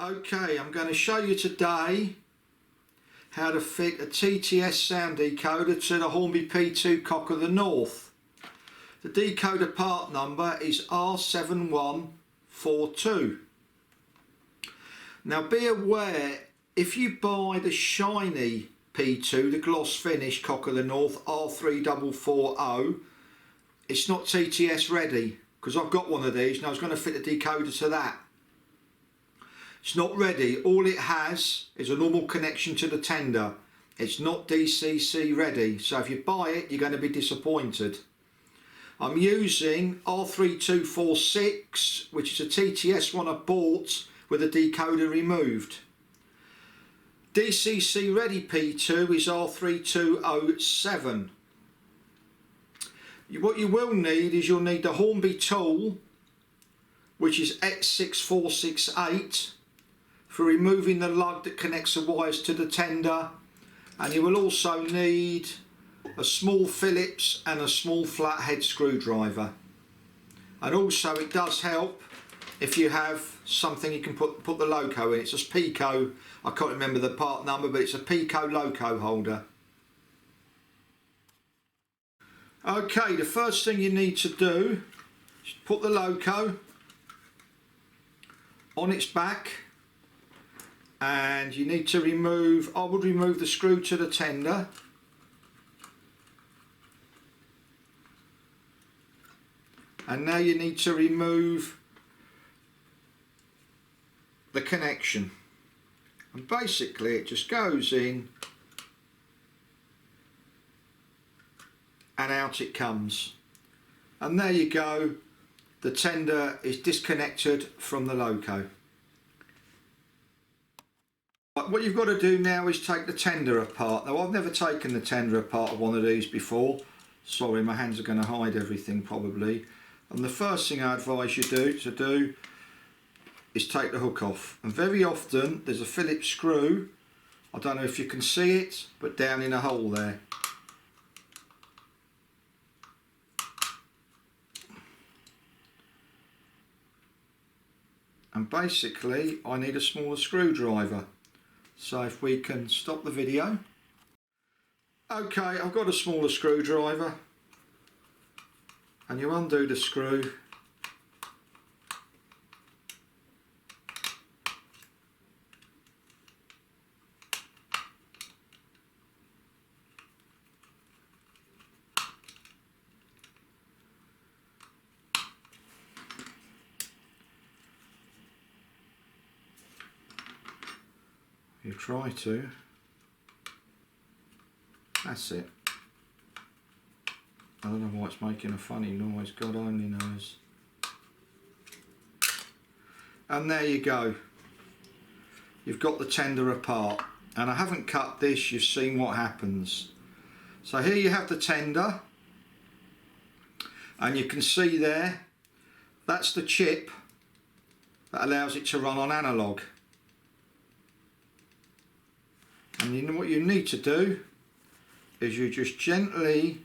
Okay, I'm going to show you today how to fit a TTS sound decoder to the Hornby P2 Cock of the North. The decoder part number is R7142. Now be aware, if you buy the shiny P2, the gloss finish Cock of the North R3440, it's not TTS ready, because I've got one of these and I was going to fit the decoder to that. It's not ready. All it has is a normal connection to the tender. It's not DCC ready, so if you buy it you're going to be disappointed. I'm using R3246, which is a TTS one I bought with the decoder removed. DCC ready P2 is R3207. What you will need is you'll need the Hornby tool, which is X6468, for removing the lug that connects the wires to the tender, and you will also need a small Phillips and a small flathead screwdriver. And also it does help if you have something you can put the loco in. It's a Pico, I can't remember the part number, but it's a Pico loco holder. Okay, the first thing you need to do is put the loco on its back, and you need to remove, I would remove the screw to the tender, and now you need to remove the connection, and basically it just goes in and out it comes, and there you go, the tender is disconnected from the loco. What you've got to do now is take the tender apart. Now I've never taken the tender apart of one of these before. Sorry, my hands are going to hide everything probably. And the first thing I advise you to do is take the hook off. And very often there's a Phillips screw, I don't know if you can see it, but down in a hole there. And basically I need a smaller screwdriver. So if we can stop the video. Okay, I've got a smaller screwdriver, and you undo the screw. You try to. That's it. I don't know why it's making a funny noise, God only knows. And there you go. You've got the tender apart. And I haven't cut this, you've seen what happens. So here you have the tender. And you can see there, that's the chip that allows it to run on analog. And you know what you need to do is you just gently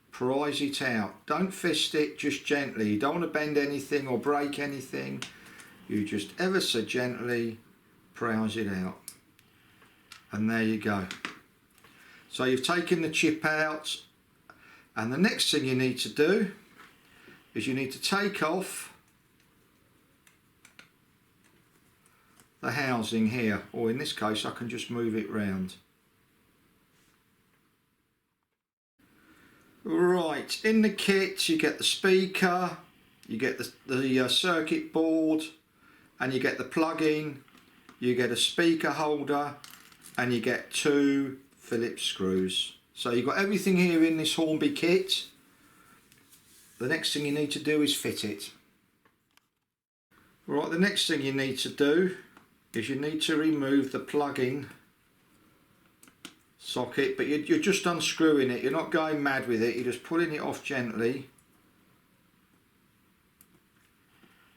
prise it out. Don't fist it, just gently. You don't want to bend anything or break anything. You just ever so gently prise it out. And there you go. So you've taken the chip out, and the next thing you need to do is you need to take off the housing here, or in this case I can just move it round. Right, in the kit you get the speaker, you get the circuit board, and you get the plug-in, you get a speaker holder, and you get two Phillips screws. So you've got everything here in this Hornby kit. The next thing you need to do is fit it. Right, the next thing you need to do is you need to remove the plug-in socket, but you're just unscrewing it, you're not going mad with it, you're just pulling it off gently.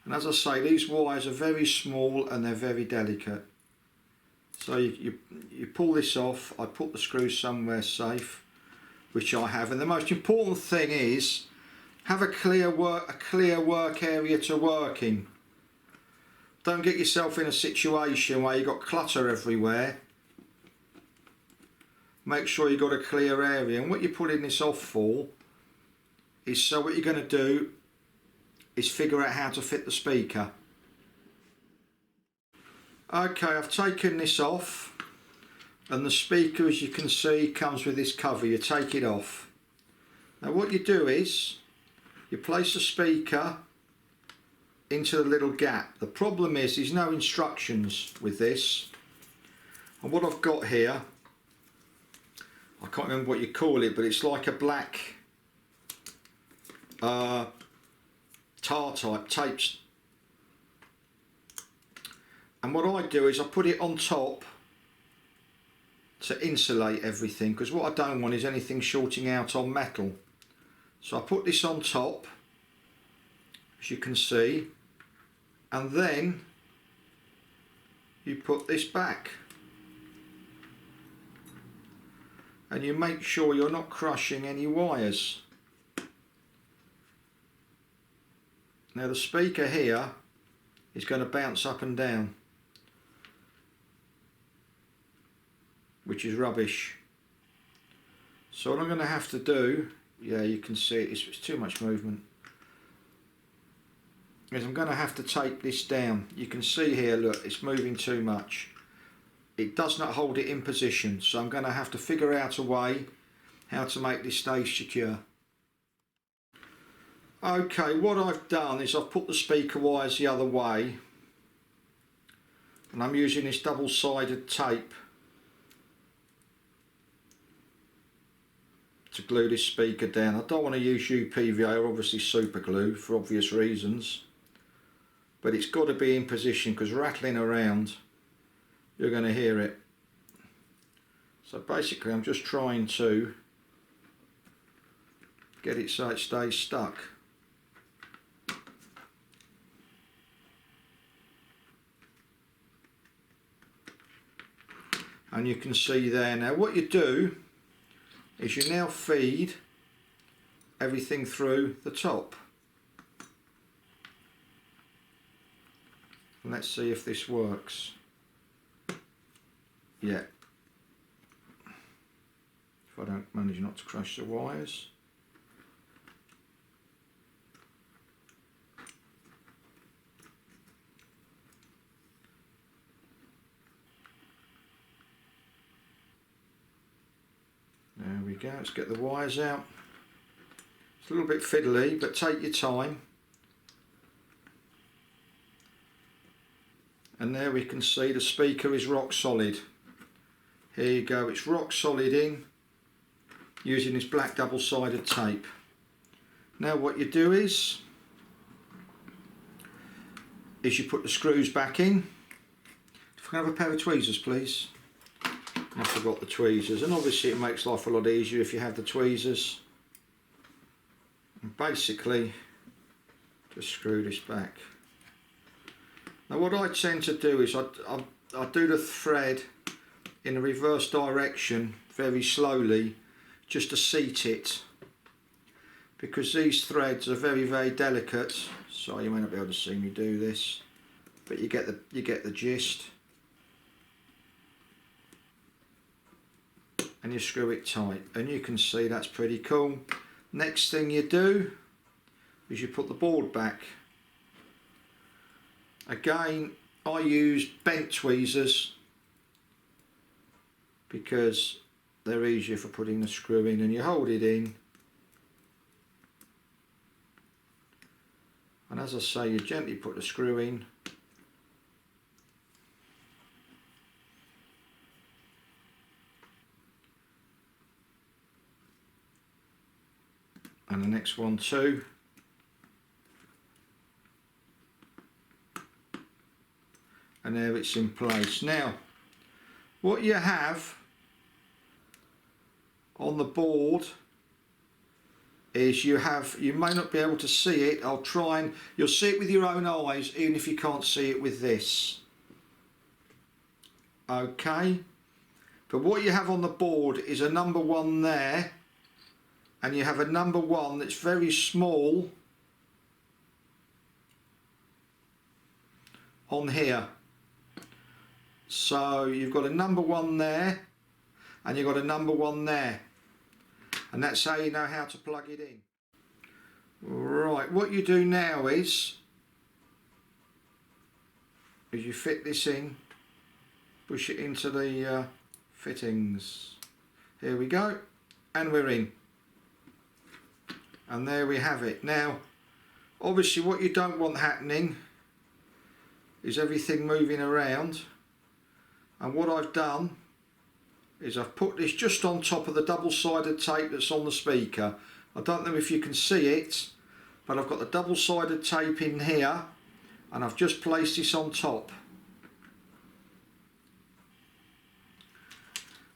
And as I say, these wires are very small and they're very delicate. So you pull this off. I put the screws somewhere safe, which I have, and the most important thing is have a clear work area to work in. don't get yourself in a situation where you've got clutter everywhere. Make sure you've got a clear area, and what you're putting this off for is so what you're going to do is figure out how to fit the speaker. Okay, I've taken this off, and the speaker, as you can see, comes with this cover. You take it off. Now what you do is you place the speaker into the little gap. The problem is there's no instructions with this, and what I've got here, I can't remember what you call it, but it's like a black tar type tapes. And what I do is I put it on top to insulate everything, because what I don't want is anything shorting out on metal. So I put this on top, as you can see, and then you put this back. And you make sure you're not crushing any wires. Now the speaker here is going to bounce up and down, which is rubbish. So what I'm going to have to do, yeah, you can see it's too much movement, is I'm going to have to take this down. You can see here, look, it's moving too much. It does not hold it in position, so I'm going to have to figure out a way how to make this stay secure. Okay, what I've done is I've put the speaker wires the other way, and I'm using this double-sided tape to glue this speaker down. I don't want to use UPVA or obviously super glue for obvious reasons, but it's got to be in position, because rattling around you're going to hear it. So basically I'm just trying to get it so it stays stuck. And you can see there now, what you do is you now feed everything through the top. And let's see if this works. Yeah. If I don't manage not to crush the wires. There we go, let's get the wires out. It's a little bit fiddly, but take your time. And there we can see the speaker is rock solid. Here you go, it's rock solid in, using this black double-sided tape. Now what you do is you put the screws back in. If I can have a pair of tweezers, please. I forgot the tweezers, and obviously it makes life a lot easier if you have the tweezers. And basically just screw this back. Now what I tend to do is I do the thread in the reverse direction very slowly, just to seat it, because these threads are very, very delicate. Sorry, you may not be able to see me do this, but you get the gist. And you screw it tight, and you can see that's pretty cool. Next thing you do is you put the board back. Again, I use bent tweezers because they're easier for putting the screw in, and you hold it in, and as I say, you gently put the screw in, and the next one too. And there it's in place. Now what you have on the board is you may not be able to see it. I'll try, and you'll see it with your own eyes even if you can't see it with this. Okay, but what you have on the board is a number 1 there, and you have a number 1 that's very small on here. So you've got a number 1 there and you've got a number 1 there, and that's how you know how to plug it in. Right, what you do now is you fit this in, push it into the fittings. Here we go, and we're in. And there we have it. Now obviously what you don't want happening is everything moving around, and what I've done is I've put this just on top of the double-sided tape that's on the speaker. I don't know if you can see it, but I've got the double-sided tape in here and I've just placed this on top.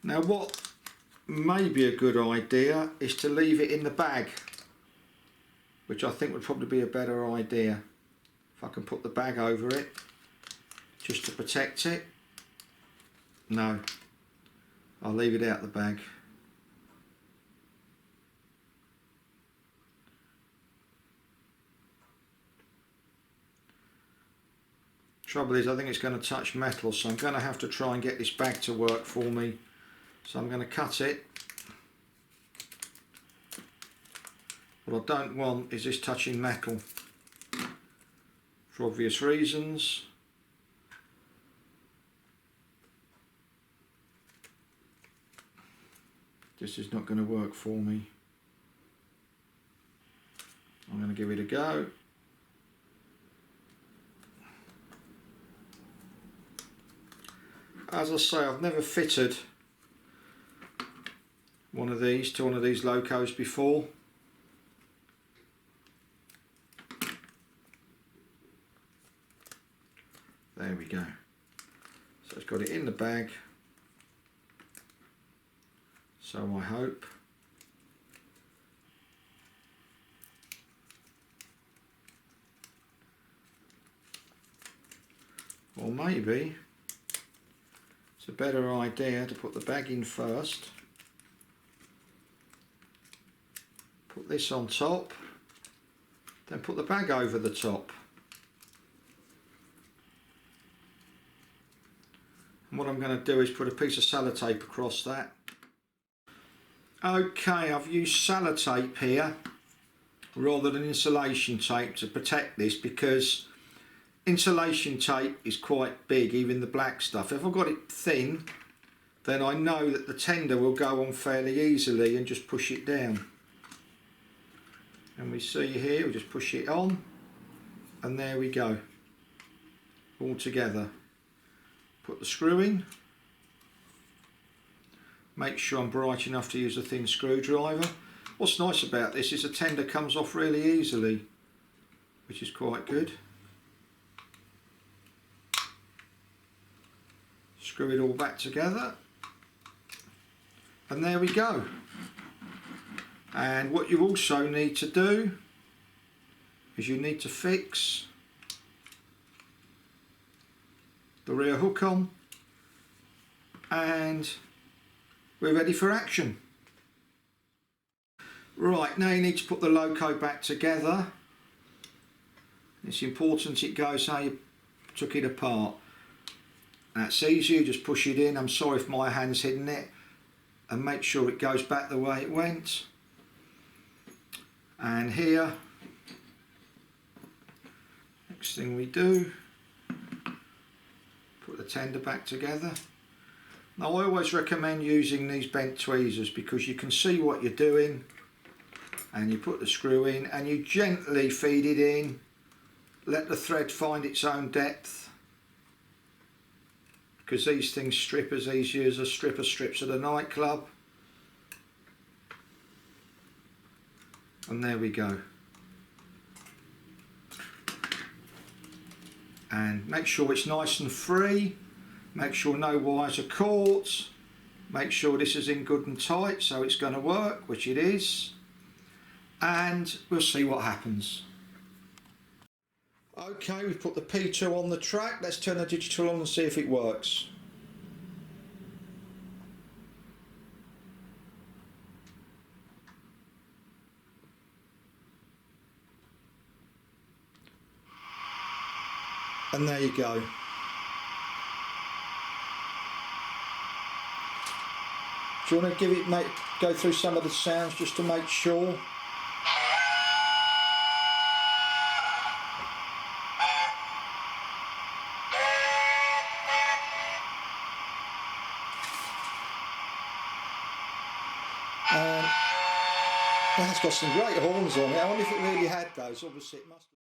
Now what may be a good idea is to leave it in the bag, which I think would probably be a better idea. If I can put the bag over it just to protect it. No, I'll leave it out the bag. Trouble is, I think it's going to touch metal, so I'm going to have to try and get this bag to work for me. So I'm going to cut it. What I don't want is this touching metal, for obvious reasons. This is not going to work for me. I'm going to give it a go. As I say, I've never fitted one of these to one of these locos before. There we go. So it's got it in the bag. So I hope. Or maybe it's a better idea to put the bag in first, put this on top, then put the bag over the top. And what I'm going to do is put a piece of sellotape across that. Okay, I've used sellotape here rather than insulation tape to protect this, because insulation tape is quite big, even the black stuff. If I've got it thin, then I know that the tender will go on fairly easily and just push it down. And we see here, we just push it on, and there we go, all together. Put the screw in. Make sure I'm bright enough to use a thin screwdriver. What's nice about this is the tender comes off really easily, which is quite good. Screw it all back together, and there we go. And what you also need to do is you need to fix the rear hook on, and we're ready for action. Right, now you need to put the loco back together. It's important it goes how you took it apart. That's easy, you just push it in. I'm sorry if my hand's hidden it, and make sure it goes back the way it went. And here, next thing we do, put the tender back together. Now I always recommend using these bent tweezers because you can see what you're doing, and you put the screw in and you gently feed it in, let the thread find its own depth, because these things strip as easy as a stripper strips at a nightclub. And there we go. And make sure it's nice and free. Make sure no wires are caught. Make sure this is in good and tight so it's going to work, which it is. And we'll see what happens. Okay, we've put the P2 on the track. Let's turn the digital on and see if it works. And there you go. Do you want to give it, go through some of the sounds just to make sure? That's got some great horns on it. I wonder if it really had those. Obviously it must have.